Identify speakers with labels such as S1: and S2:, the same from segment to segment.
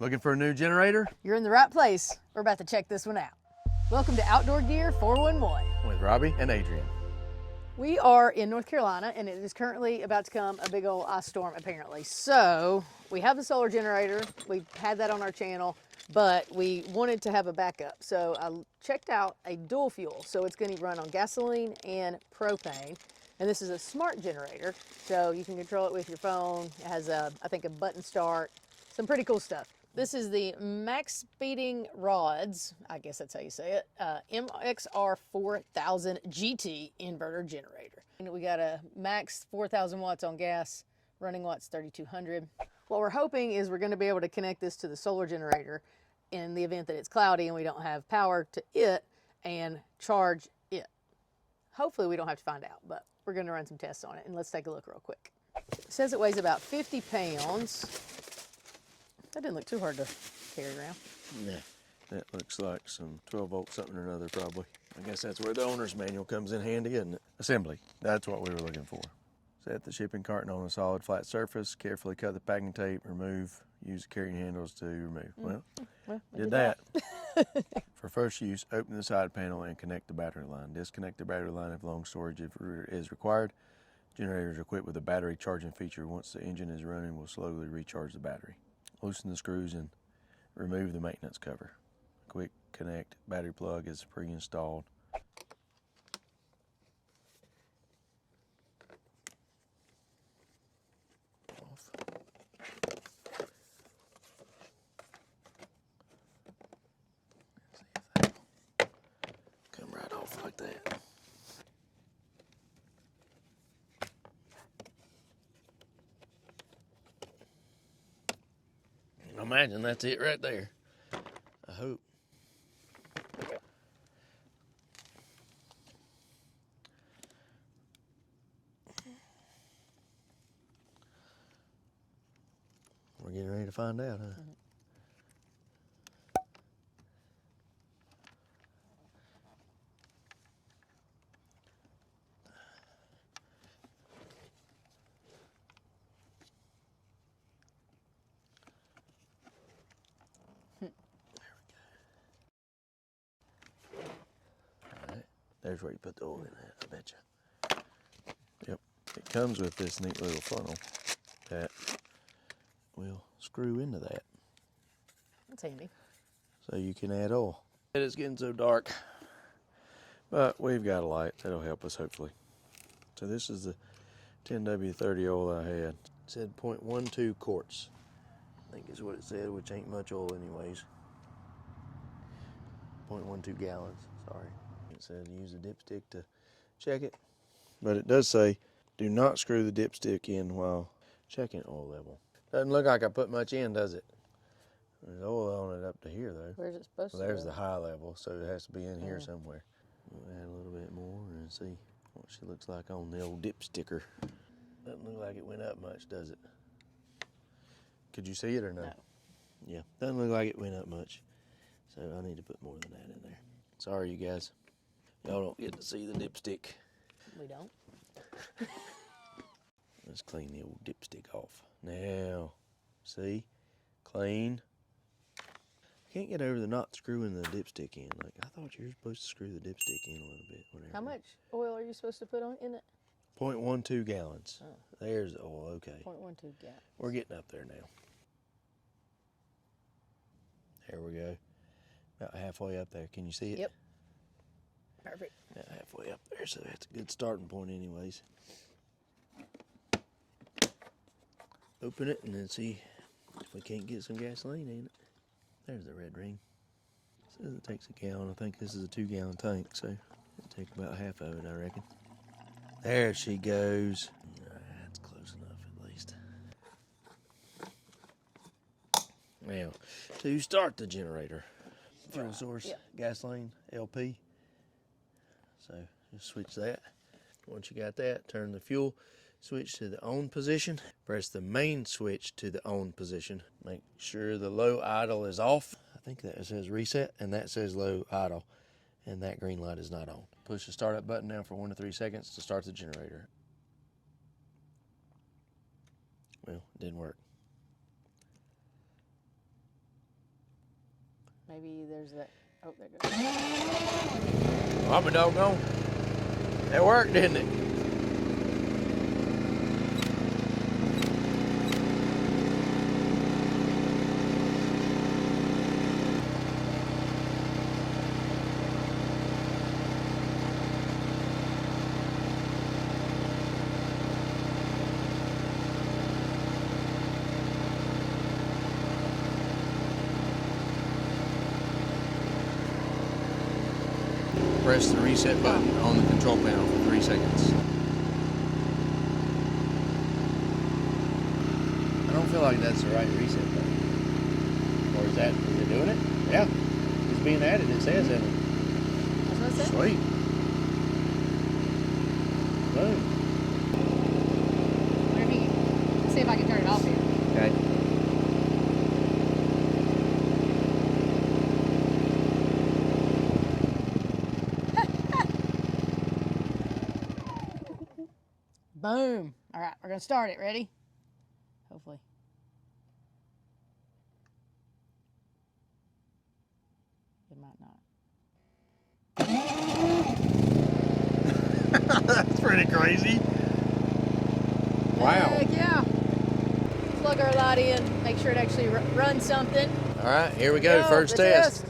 S1: Looking for a new generator?
S2: You're in the right place. We're about to check this one out. Welcome to Outdoor Gear 411.
S1: With Robbie and Adrian.
S2: We are in North Carolina and it is currently about to come a big old ice storm apparently. So we have the solar generator. We've had that on our channel, but we wanted to have a backup. So I checked out a dual fuel. So it's going to run on gasoline and propane. And this is a smart generator. So you can control it with your phone. It has I think a button start, some pretty cool stuff. This is the Maxpeedingrods, I guess that's how you say it, MXR 4000 GT inverter generator. And we got a max 4,000 watts on gas, running watts 3,200. What we're hoping is we're going to be able to connect this to the solar generator in the event that it's cloudy and we don't have power to it and charge it. Hopefully we don't have to find out, but we're going to run some tests on it and let's take a look real quick. It says it weighs about 50 pounds. That didn't look too hard to carry around.
S1: Yeah, that looks like some 12 volt something or another probably. I guess that's where the owner's manual comes in handy, isn't it? Assembly, that's what we were looking for. Set the shipping carton on a solid flat surface, carefully cut the packing tape, remove, use the carrying handles to remove. Well, did that. For first use, open the side panel and connect the battery line. Disconnect the battery line if long storage is required. Generator is equipped with a battery charging feature. Once the engine is running, we'll slowly recharge the battery. Loosen the screws and remove the maintenance cover. Quick connect battery plug is pre-installed. Off. See if that'll come right off like that. I imagine that's it right there. I hope. We're getting ready to find out, huh?
S2: Mm-hmm.
S1: There's where you put the oil in that, I bet you. Yep, it comes with this neat little funnel that will screw into that.
S2: That's handy.
S1: So you can add oil. It is getting so dark, but we've got a light that'll help us hopefully. So this is the 10W30 oil I had. It said 0.12 quarts, I think is what it said, which ain't much oil anyways. 0.12 gallons, sorry. It said use the dipstick to check it, but it does say do not screw the dipstick in while checking oil level. Doesn't look like I put much in, does it? There's oil on it up to here though.
S2: Where's it supposed to
S1: Well, there's
S2: go?
S1: the high level, so it has to be in here somewhere. We'll add a little bit more and see what she looks like on the old dipsticker. Doesn't look like it went up much, does it? Could you see it or no?
S2: No.
S1: Yeah, doesn't look like it went up much. So I need to put more than that in there. Sorry, you guys. Y'all don't get to see the dipstick.
S2: We don't.
S1: Let's clean the old dipstick off. Now, see? Clean. Can't get over the not screwing the dipstick in. Like, I thought you were supposed to screw the dipstick in a little bit. Whatever.
S2: How much oil are you supposed to put on in it?
S1: 0.12 gallons.
S2: Oh.
S1: There's the oil, okay.
S2: 0.12 gallons.
S1: We're getting up there now. There we go. About halfway up there. Can you see it?
S2: Yep. Perfect.
S1: About halfway up there, so that's a good starting point anyways. Open it and then see if we can't get some gasoline in it. There's the red ring. It says it takes a gallon. I think this is a 2-gallon tank, so it'll take about half of it, I reckon. There she goes. That's close enough at least. Now, to start the generator, fuel source, gasoline, LP. So just switch that. Once you got that, turn the fuel switch to the on position. Press the main switch to the on position. Make sure the low idle is off. I think that says reset and that says low idle. And that green light is not on. Push the startup button down for 1 to 3 seconds to start the generator. Well, it didn't work.
S2: Maybe there's that. Oh, there goes.
S1: Oh, I'm a doggone. That worked, didn't it? Press the reset button on the control panel for 3 seconds. I don't feel like that's the right reset button. Or is it doing it? Yeah. It's being added, it says in it.
S2: That's what it said.
S1: Sweet. Boom.
S2: Let's see if I can turn it off here.
S1: Okay.
S2: Boom. All right, we're going to start it. Ready? Hopefully. It might not.
S1: That's pretty crazy. Wow.
S2: Heck yeah. Plug our light in. Make sure it actually runs something.
S1: All right, here we go. First
S2: the
S1: test.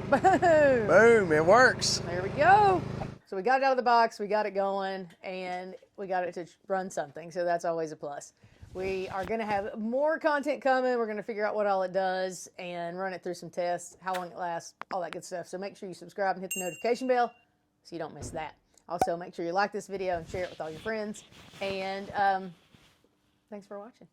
S2: Boom.
S1: Boom, it works.
S2: There we go. So we got it out of the box, we got it going, and we got it to run something. So that's always a plus. We are going to have more content coming. We're going to figure out what all it does and run it through some tests, how long it lasts, all that good stuff. So make sure you subscribe and hit the notification bell so you don't miss that. Also, make sure you like this video and share it with all your friends. And thanks for watching.